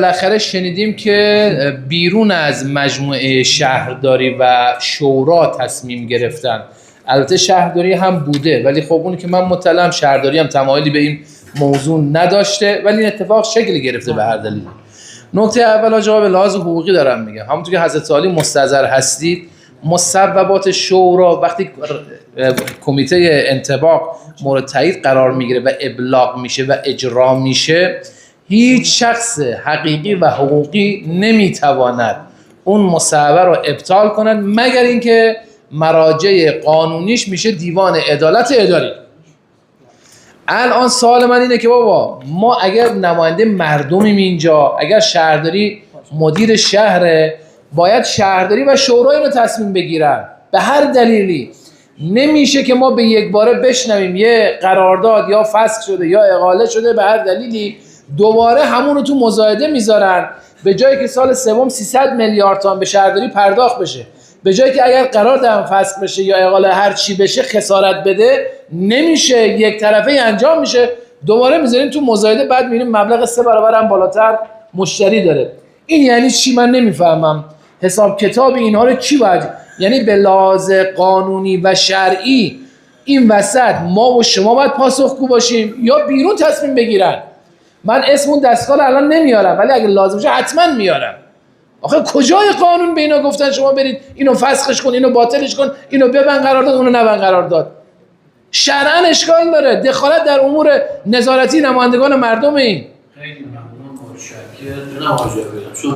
بالاخره شنیدیم که بیرون از مجموعه شهرداری و شورا تصمیم گرفتن. البته شهرداری هم بوده، ولی خب اون که من مطلعم شهرداری هم تمایلی به این موضوع نداشته، ولی این اتفاق شکل گرفته به هر دلیل. نکته اول جواب لحاظ حقوقی دارم میگم، همونطور که حضرت عالی مستحضر هستید، مصوبات شورا وقتی کمیته انطباق مورد تایید قرار میگیره و ابلاغ میشه و اجرا میشه، هیچ شخص حقیقی و حقوقی نمیتواند اون مصوبه رو ابطال کند مگر اینکه مراجع قانونیش میشه دیوان عدالت اداری. الان سوال من اینه که بابا ما اگر نماینده مردمیم اینجا، اگر شهرداری مدیر شهره، باید شهرداری و شورای رو تصمیم بگیرن. به هر دلیلی نمیشه که ما به یک باره بشنویم یه قرارداد یا فسخ شده یا اقاله شده، به هر دلیلی دوباره همون رو تو مزایده میذارن، به جایی که سال سوم 300 میلیارد تومان به شهرداری پرداخت بشه، به جایی که اگر قرار هم فسخ بشه یا اقاله هر چی بشه خسارت بده، نمیشه، یک طرفه انجام میشه، دوباره میذاریم تو مزایده، بعد میبینیم مبلغ 3 برابر هم بالاتر مشتری داره. این یعنی چی؟ من نمیفهمم. حساب کتاب اینها رو کی باید، یعنی به لحاظ قانونی و شرعی این وسط ما و شما باید پاسخگو باشیم یا بیرون تصمیم بگیرن؟ من اسم اون دستگاه الان نمیارم، ولی اگه لازم شه حتما میارم. آخه کجای قانون به اینا گفتن شما برید اینو فسخش کن، اینو باطلش کن، اینو ببند قرارداد، اونو نبند قرارداد؟ شرعاً اشکال داره، دخالت در امور نظارتی نمایندگان مردم. این خیلی ممنون، متشکرم.